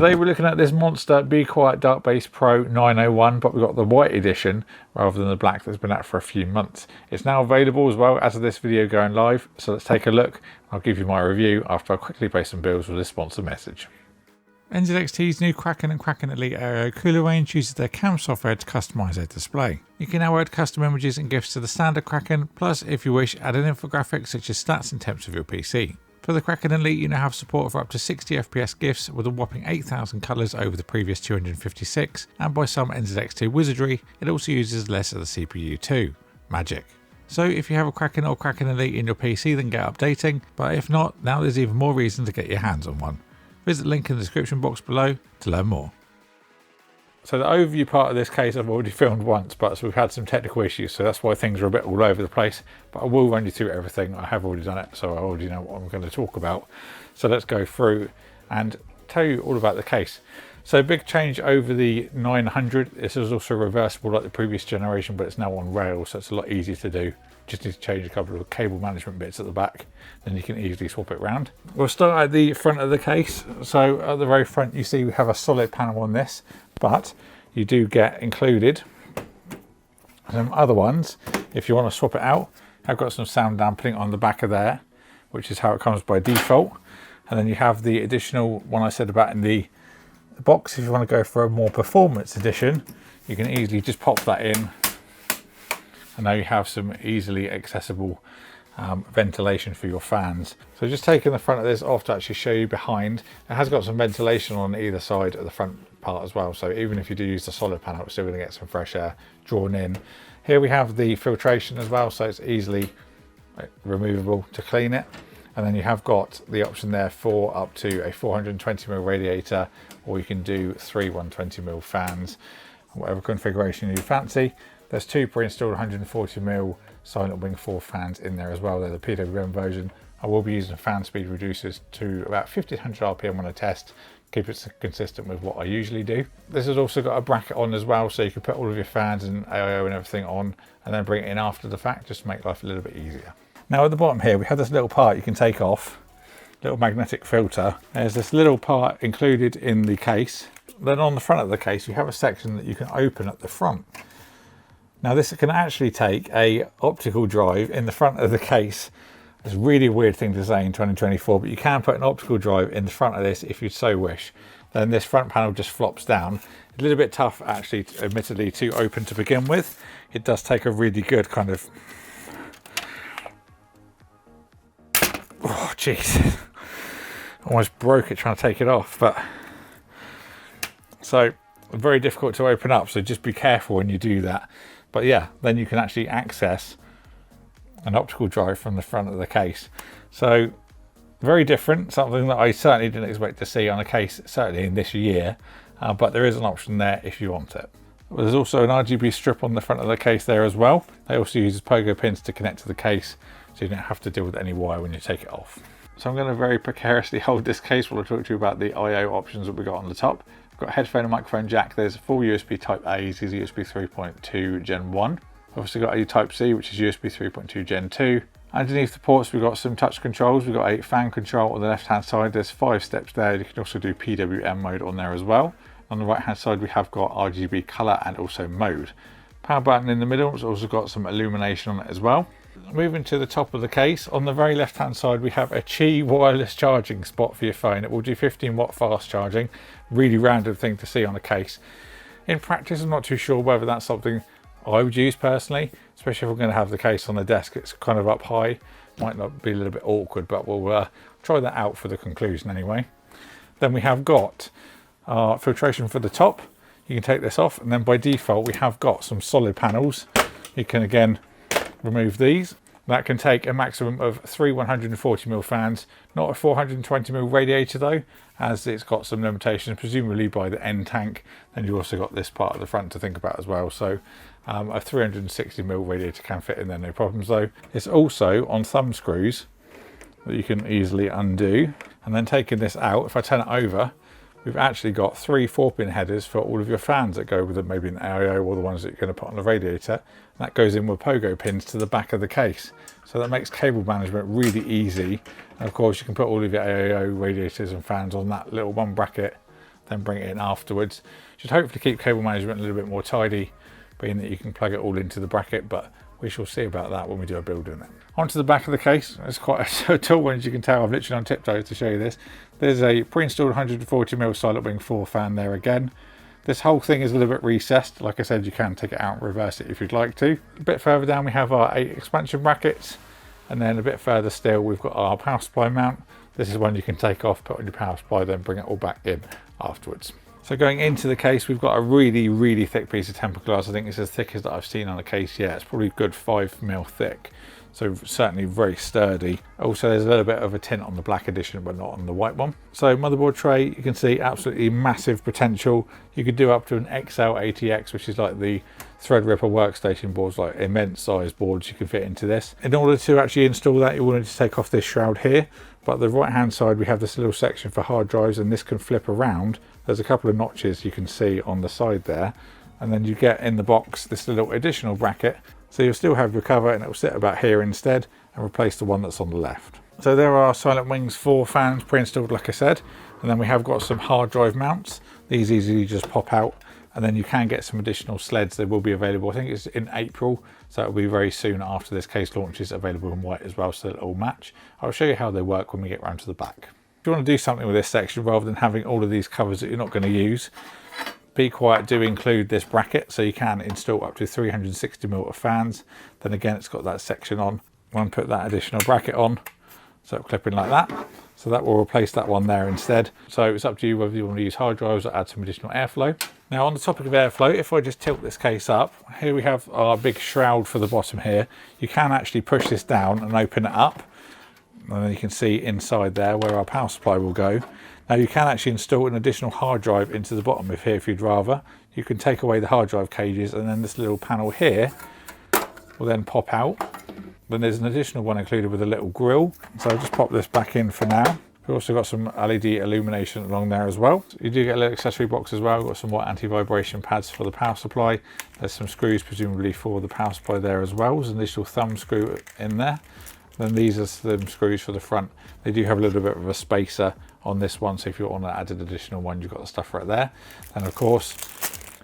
Today we're looking at this monster bequiet Dark Base Pro 901, but we've got the white edition rather than the black that's been out for a few months. It's now available as well as of this video going live, so let's take a look. I'll give you my review after I quickly pay some bills with this sponsor message. NZXT's new Kraken and Kraken Elite Aero cooler range uses their CAM software to customise their display. You can now add custom images and GIFs to the standard Kraken, plus if you wish add an infographic such as stats and temps of your PC. For the Kraken Elite, you now have support for up to 60 FPS GIFs with a whopping 8,000 colours over the previous 256, and by some NZXT wizardry, it also uses less of the CPU too. Magic. So if you have a Kraken or Kraken Elite in your PC, then get updating, but if not, now there's even more reason to get your hands on one. Visit the link in the description box below to learn more. So the overview part of this case I've already filmed once, but we've had some technical issues, so that's why things are a bit all over the place. But I will run you through everything. I have already done it, so I already know what I'm going to talk about. So let's go through and tell you all about the case. So big change over the 900. This is also reversible like the previous generation, but it's now on rails, so it's a lot easier to do. Just need to change a couple of cable management bits at the back, then you can easily swap it around. We'll start at the front of the case. So at the very front you see we have a solid panel on this, but you do get included some other ones if you want to swap it out. I've got some sound dampening on the back of there, which is how it comes by default. And then you have the additional one I said about in the box. If you want to go for a more performance edition, you can easily just pop that in. And now you have some easily accessible ventilation for your fans. So just taking the front of this off to actually show you behind, it has got some ventilation on either side of the front part as well. So even if you do use the solid panel, it's still going to get some fresh air drawn in. Here we have the filtration as well, so it's easily removable to clean it. And then you have got the option there for up to a 420mm radiator, or you can do three 120mm fans, whatever configuration you fancy. There's two pre-installed 140mm Silent Wing 4 fans in there as well. They're the PWM version. I will be using fan speed reducers to about 1500 RPM on a test, keep it consistent with what I usually do. This has also got a bracket on as well, so you can put all of your fans and AIO and everything on and then bring it in after the fact, just to make life a little bit easier. Now at the bottom here we have this little part you can take off, little magnetic filter. There's this little part included in the case. Then on the front of the case you have a section that you can open at the front. Now this can actually take a optical drive in the front of the case. It's a really weird thing to say in 2024, but you can put an optical drive in the front of this if you so wish. Then this front panel just flops down. A little bit tough actually, admittedly, to open to begin with. It does take a really good kind of... Oh jeez, almost broke it trying to take it off. But so very difficult to open up, so just be careful when you do that. But yeah, then you can actually access an optical drive from the front of the case. So very different, something that I certainly didn't expect to see on a case, certainly in this year, but there is an option there if you want it. There's also an RGB strip on the front of the case there as well. They also use pogo pins to connect to the case, so you don't have to deal with any wire when you take it off. So I'm going to very precariously hold this case while I talk to you about the I/O options that we got on the top. We've got a headphone and microphone jack. There's full USB Type A, these are USB 3.2 Gen 1. We've also got a Type C, which is USB 3.2 Gen 2. Underneath the ports, we've got some touch controls. We've got a fan control on the left-hand side. There's 5 steps there. You can also do PWM mode on there as well. On the right-hand side, we have got RGB color and also mode. Power button in the middle. It's also got some illumination on it as well. Moving to the top of the case, on the very left-hand side, we have a Qi wireless charging spot for your phone. It will do 15-watt fast charging. Really random thing to see on a case. In practice, I'm not too sure whether that's something I would use personally, especially if we're going to have the case on the desk. It's kind of up high, might not be a little bit awkward, but we'll try that out for the conclusion anyway. Then we have got our filtration for the top. You can take this off, and then by default we have got some solid panels. You can again remove these. That can take a maximum of 3 140mm fans, not a 420mm radiator though, as it's got some limitations, presumably by the end tank. Then you've also got this part of the front to think about as well. So a 360mm radiator can fit in there, no problems though. It's also on thumb screws that you can easily undo. And then taking this out, if I turn it over, we've actually got 3 4-pin headers for all of your fans that go with it, maybe an AIO or the ones that you're going to put on the radiator. And that goes in with pogo pins to the back of the case. So that makes cable management really easy. And of course you can put all of your AIO radiators and fans on that little one bracket then bring it in afterwards. Should hopefully keep cable management a little bit more tidy, being that you can plug it all into the bracket, but we shall see about that when we do a build in it. Onto the back of the case. It's quite a tall one, as you can tell. I've literally on tiptoes to show you this. There's a pre-installed 140mm Silent Wing 4 fan there again. This whole thing is a little bit recessed. Like I said, you can take it out and reverse it if you'd like to. A bit further down we have our 8 expansion brackets, and then a bit further still we've got our power supply mount. This is one you can take off, put on your power supply, then bring it all back in afterwards. So going into the case, we've got a really thick piece of tempered glass. I think it's as thick as that I've seen on a case yet. It's probably a good 5mm thick. So certainly very sturdy. Also, there's a little bit of a tint on the black edition, but not on the white one. So motherboard tray, you can see absolutely massive potential. You could do up to an XL80X, which is like the Threadripper workstation boards, like immense size boards you can fit into this. In order to actually install that, you will need to take off this shroud here. But the right hand side, we have this little section for hard drives, and this can flip around. There's a couple of notches you can see on the side there. And then you get in the box this little additional bracket. So you'll still have your cover, and it will sit about here instead and replace the one that's on the left. So there are Silent Wings 4 fans pre-installed, like I said. And then we have got some hard drive mounts. These easily just pop out. And then you can get some additional sleds. They will be available. I think it's in April. So it'll be very soon after this case launches, available in white as well, so it'll all match. I'll show you how they work when we get round to the back. If you want to do something with this section, rather than having all of these covers that you're not going to use, Bequiet do include this bracket, so you can install up to 360mm of fans. Then again, it's got that section on. I'm going to put that additional bracket on, so it'll clip in like that. So that will replace that one there instead. So it's up to you whether you want to use hard drives or add some additional airflow. Now on the topic of airflow, if I just tilt this case up, here we have our big shroud for the bottom here. You can actually push this down and open it up. And then you can see inside there where our power supply will go. Now you can actually install an additional hard drive into the bottom if you'd rather. You can take away the hard drive cages, and then this little panel here will then pop out. Then there's an additional one included with a little grill. So I'll just pop this back in for now. We've also got some LED illumination along there as well. So you do get a little accessory box as well. We've got some white anti-vibration pads for the power supply. There's some screws presumably for the power supply there as well. There's an additional thumb screw in there. Then these are some screws for the front. They do have a little bit of a spacer on this one, so if you want to add an additional one, you've got the stuff right there. And of course,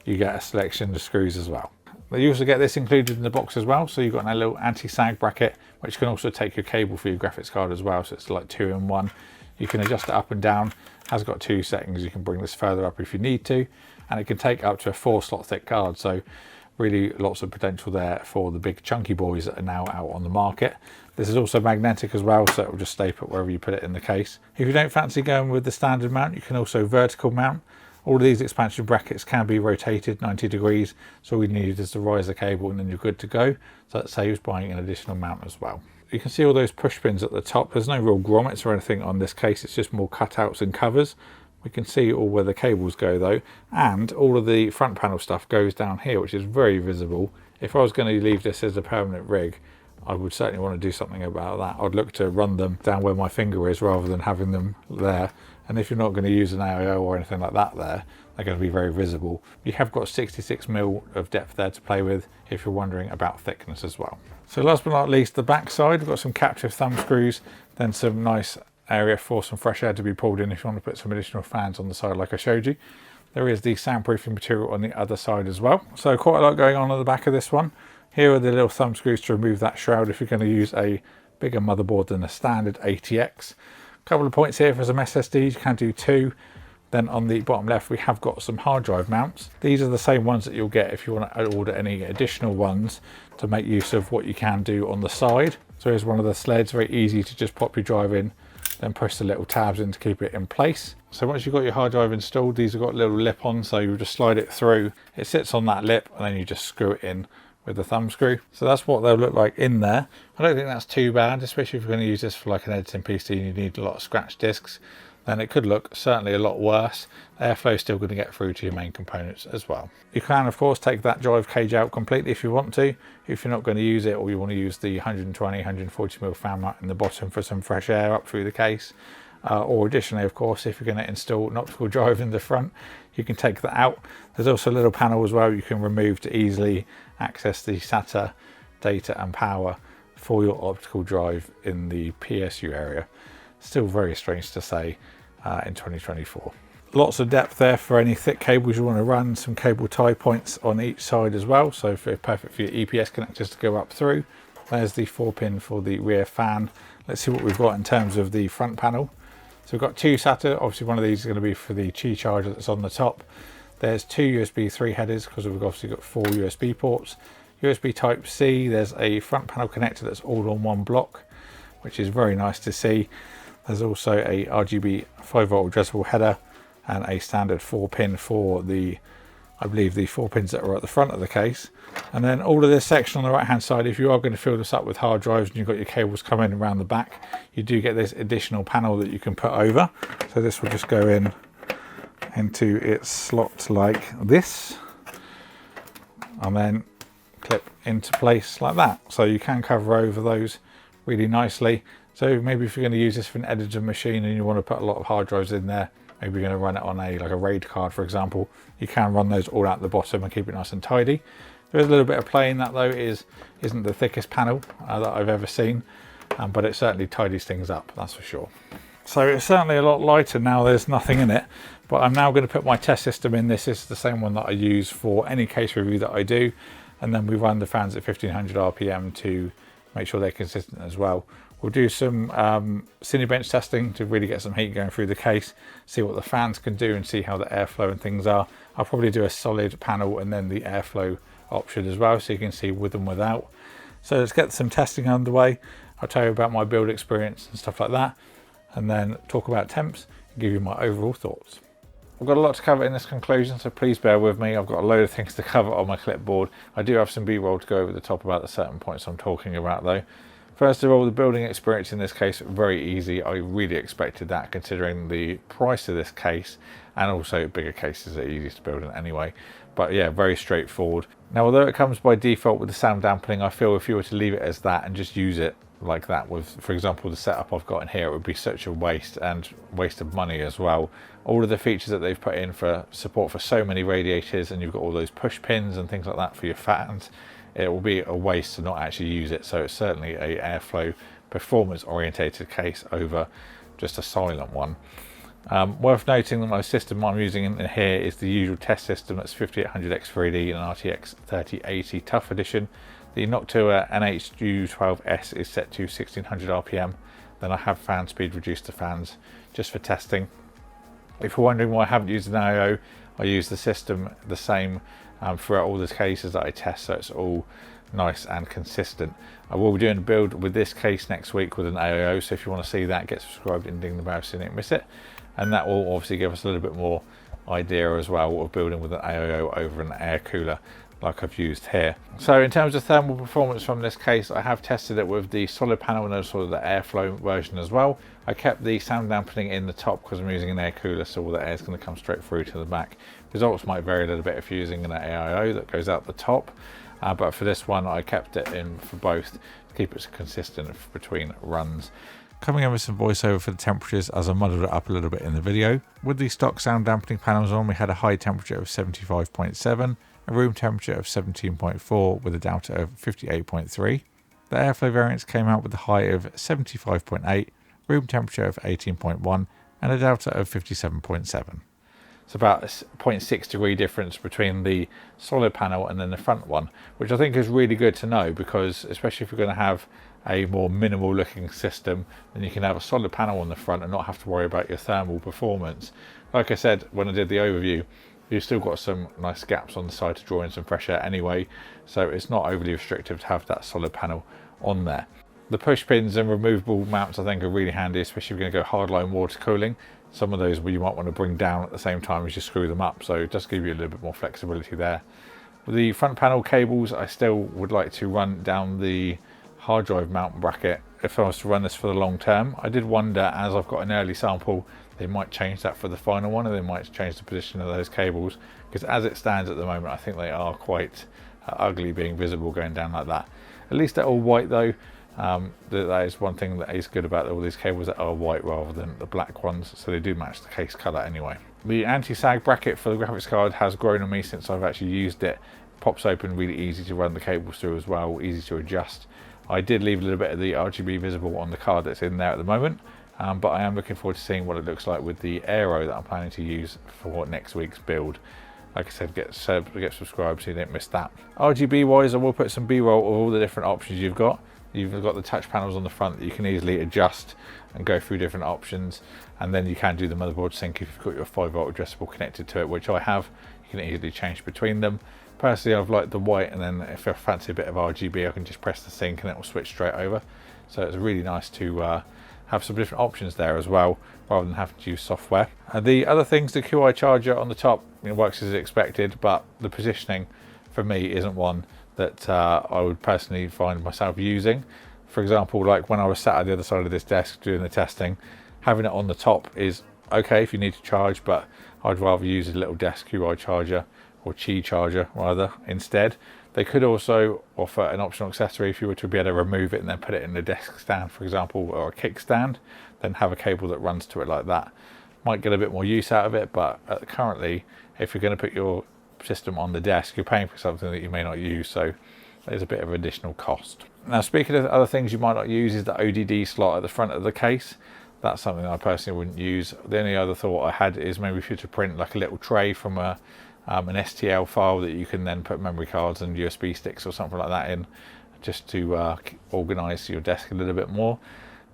you get a selection of screws as well. But you also get this included in the box as well, so you've got a little anti-sag bracket, which can also take your cable for your graphics card as well, so it's like 2 in 1. You can adjust it up and down. It has got 2 settings. You can bring this further up if you need to, and it can take up to a 4-slot thick card, so really lots of potential there for the big chunky boys that are now out on the market. This is also magnetic as well, so it will just stay put wherever you put it in the case. If you don't fancy going with the standard mount, you can also vertical mount. All of these expansion brackets can be rotated 90 degrees, so all you need is to rise the cable and then you're good to go. So that saves buying an additional mount as well. You can see all those push pins at the top. There's no real grommets or anything on this case, it's just more cutouts and covers. We can see all where the cables go though, and all of the front panel stuff goes down here, which is very visible. If I was going to leave this as a permanent rig, I would certainly want to do something about that. I'd look to run them down where my finger is rather than having them there. And if you're not going to use an AIO or anything like that there, they're going to be very visible. You have got 66mm of depth there to play with if you're wondering about thickness as well. So last but not least, the back side, we've got some captive thumb screws, then some nice area for some fresh air to be pulled in if you want to put some additional fans on the side like I showed you. There is the soundproofing material on the other side as well. So quite a lot going on at the back of this one. Here are the little thumb screws to remove that shroud if you're going to use a bigger motherboard than a standard ATX. A couple of points here for some SSDs, you can do 2. Then on the bottom left we have got some hard drive mounts. These are the same ones that you'll get if you want to order any additional ones to make use of what you can do on the side. So here's one of the sleds, very easy to just pop your drive in, then push the little tabs in to keep it in place. So once you've got your hard drive installed, these have got a little lip on, so you just slide it through. It sits on that lip and then you just screw it in with the thumb screw. So that's what they'll look like in there. I don't think that's too bad, especially if you're going to use this for like an editing PC and you need a lot of scratch discs. Then it could look certainly a lot worse. Airflow is still going to get through to your main components as well. You can of course take that drive cage out completely if you want to, if you're not going to use it, or you want to use the 120-140mm fan mount in the bottom for some fresh air up through the case. Or additionally, of course, if you're going to install an optical drive in the front, you can take that out. There's also a little panel as well you can remove to easily access the SATA data and power for your optical drive in the PSU area. Still very strange to say in 2024. Lots of depth there for any thick cables you want to run. Some cable tie points on each side as well, so perfect for your EPS connectors to go up through. There's the 4-pin for the rear fan. Let's see what we've got in terms of the front panel. So we've got two SATA. Obviously one of these is going to be for the Qi charger that's on the top. There's two USB 3 headers because we've obviously got 4 USB ports. USB type C, there's a front panel connector that's all on one block, which is very nice to see. There's also a RGB 5-volt addressable header and a standard 4-pin for the, I believe, the 4 pins that are at the front of the case. And then all of this section on the right hand side, if you are going to fill this up with hard drives and you've got your cables coming around the back, you do get this additional panel that you can put over. So this will just go in into its slot like this and then clip into place like that. So you can cover over those really nicely. So maybe if you're going to use this for an editor machine and you want to put a lot of hard drives in there, maybe you're going to run it on a RAID card, for example, you can run those all out the bottom and keep it nice and tidy. There is a little bit of play in that though. It isn't the thickest panel that I've ever seen, but it certainly tidies things up, that's for sure. So it's certainly a lot lighter now, there's nothing in it, but I'm now going to put my test system in. This is the same one that I use for any case review that I do, and then we run the fans at 1500 RPM to make sure they're consistent as well. We'll do some Cinebench testing to really get some heat going through the case, see what the fans can do and see how the airflow and things are. I'll probably do a solid panel and then the airflow option as well, so you can see with and without. So let's get some testing underway. I'll tell you about my build experience and stuff like that, and then talk about temps and give you my overall thoughts. I've got a lot to cover in this conclusion, so please bear with me. I've got a load of things to cover on my clipboard. I do have some B-roll to go over the top about the certain points I'm talking about though. First of all, the building experience in this case, very easy. I really expected that considering the price of this case, and also bigger cases are easiest to build in anyway. But yeah, very straightforward. Now, although it comes by default with the sound dampening, I feel if you were to leave it as that and just use it like that with, for example, the setup I've got in here, it would be such a waste, and waste of money as well. All of the features that they've put in for support for so many radiators, and you've got all those push pins and things like that for your fans, it will be a waste to not actually use it. So it's certainly a airflow performance orientated case over just a silent one. Worth noting that my system I'm using in here is the usual test system. That's 5800X3D and RTX 3080 Tough Edition. The Noctua NH-U12S is set to 1600 RPM. Then I have fan speed reduced to fans just for testing. If you're wondering why I haven't used an IO, I use the system the same throughout all the cases that I test, so it's all nice and consistent. I will be doing a build with this case next week with an AIO, so if you want to see that, get subscribed and ding the bell so you don't miss it. And that will obviously give us a little bit more idea as well of building with an AIO over an air cooler like I've used here. So in terms of thermal performance from this case, I have tested it with the solid panel and also the airflow version as well. I kept the sound dampening in the top because I'm using an air cooler, so all the air is going to come straight through to the back. Results might vary a little bit if you're using an AIO that goes out the top, but for this one I kept it in for both to keep it consistent between runs. Coming in with some voiceover for the temperatures as I muddled it up a little bit in the video. With the stock sound dampening panels on, we had a high temperature of 75.7, a room temperature of 17.4 with a delta of 58.3. The airflow variants came out with a high of 75.8, room temperature of 18.1 and a delta of 57.7. It's about a 0.6 degree difference between the solid panel and then the front one, which I think is really good to know, because especially if you're going to have a more minimal looking system, then you can have a solid panel on the front and not have to worry about your thermal performance. Like I said when I did the overview, you've still got some nice gaps on the side to draw in some fresh air anyway, so it's not overly restrictive to have that solid panel on there. The push pins and removable mounts I think are really handy, especially if you're going to go hardline water cooling. Some of those you might want to bring down at the same time as you screw them up, so it does give you a little bit more flexibility there. With the front panel cables, I still would like to run down the hard drive mount bracket if I was to run this for the long term. I did wonder, as I've got an early sample, they might change that for the final one, and they might change the position of those cables, because as it stands at the moment I think they are quite ugly being visible going down like that. At least they're all white though. That is one thing that is good about all these cables, that are white rather than the black ones, so they do match the case colour anyway. The anti-sag bracket for the graphics card has grown on me since I've actually used it. Pops open really easy to run the cables through as well, easy to adjust. I did leave a little bit of the RGB visible on the card that's in there at the moment, but I am looking forward to seeing what it looks like with the aero that I'm planning to use for next week's build. Like I said, get subscribed so you don't miss that. RGB wise, I will put some B-roll of all the different options you've got. You've got the touch panels on the front that you can easily adjust and go through different options, and then you can do the motherboard sync if you've got your 5-volt addressable connected to it, which I have. You can easily change between them. Personally, I've liked the white, and then if I fancy a bit of RGB, I can just press the sync and it will switch straight over. So it's really nice to have some different options there as well, rather than having to use software. The other things, the QI charger on the top, works as expected, but the positioning for me isn't one that I would personally find myself using. For example, like when I was sat at the other side of this desk doing the testing, having it on the top is okay if you need to charge, but I'd rather use a little desk QI charger, or Qi charger rather, instead. They could also offer an optional accessory if you were to be able to remove it and then put it in the desk stand, for example, or a kickstand, then have a cable that runs to it like that. Might get a bit more use out of it, but currently, if you're going to put your system on the desk, you're paying for something that you may not use, so there's a bit of additional cost. Now, speaking of other things you might not use, is the ODD slot at the front of the case. That's something I personally wouldn't use. The only other thought I had is maybe if you were to print like a little tray from an STL file that you can then put memory cards and USB sticks or something like that in, just to organise your desk a little bit more.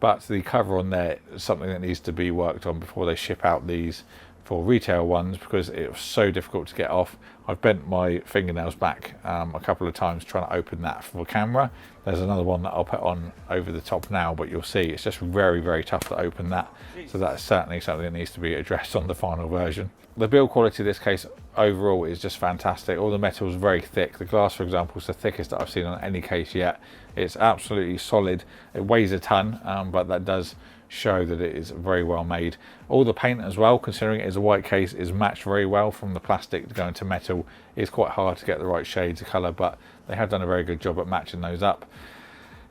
But the cover on there is something that needs to be worked on before they ship out these for retail ones, because it was so difficult to get off. I've bent my fingernails back a couple of times trying to open that for the camera. There's another one that I'll put on over the top now, but you'll see it's just very, very tough to open that. So that's certainly something that needs to be addressed on the final version. The build quality of this case overall is just fantastic. All the metal is very thick. The glass, for example, is the thickest that I've seen on any case yet. It's absolutely solid. It weighs a ton, but that does show that it is very well made. All the paint as well, considering it is a white case, is matched very well from the plastic going to metal. It's quite hard to get the right shades of colour, but they have done a very good job at matching those up.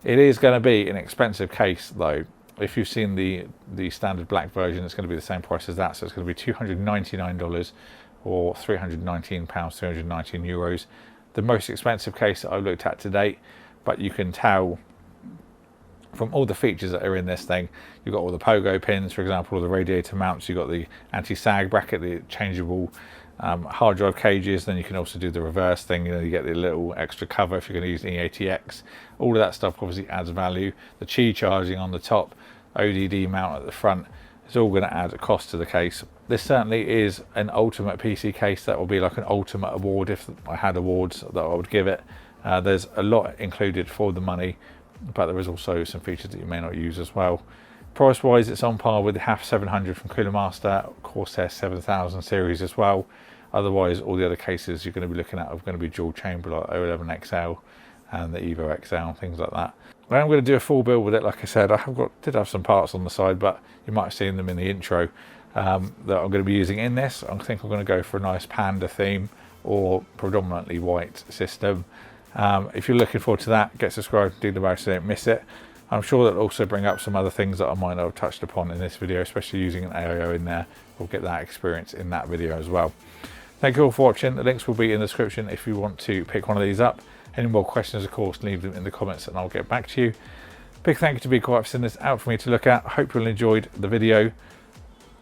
It is going to be an expensive case though. If you've seen the standard black version, it's going to be the same price as that, so it's going to be $299 or £319, €319. The most expensive case that I've looked at to date, but you can tell from all the features that are in this thing. You've got all the pogo pins, for example, all the radiator mounts, you've got the anti-sag bracket, the changeable hard drive cages, then you can also do the reverse thing, you get the little extra cover if you're going to use an E80X. All of that stuff obviously adds value. The Qi charging on the top, ODD mount at the front, it's all going to add a cost to the case. This certainly is an ultimate PC case. That will be like an ultimate award if I had awards that I would give it. There's a lot included for the money, but there is also some features that you may not use as well. Price wise, it's on par with the HAF 700 from Cooler Master, Corsair 7000 series as well. Otherwise, all the other cases you're going to be looking at are going to be dual chamber, like 011XL and the Evo XL, things like that. I am going to do a full build with it. Like I said, did have some parts on the side, but you might have seen them in the intro that I'm going to be using in this. I think I'm going to go for a nice panda theme or predominantly white system. If you're looking forward to that, get subscribed, do the bell so you don't miss it. I'm sure that'll also bring up some other things that I might not have touched upon in this video, especially using an aero in there. We'll get that experience in that video as well. Thank you all for watching. The links will be in the description if you want to pick one of these up. Any more questions, of course, leave them in the comments and I'll get back to you. Big thank you to bequiet for sending this out for me to look at. I hope you all enjoyed the video.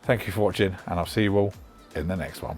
Thank you for watching, and I'll see you all in the next one.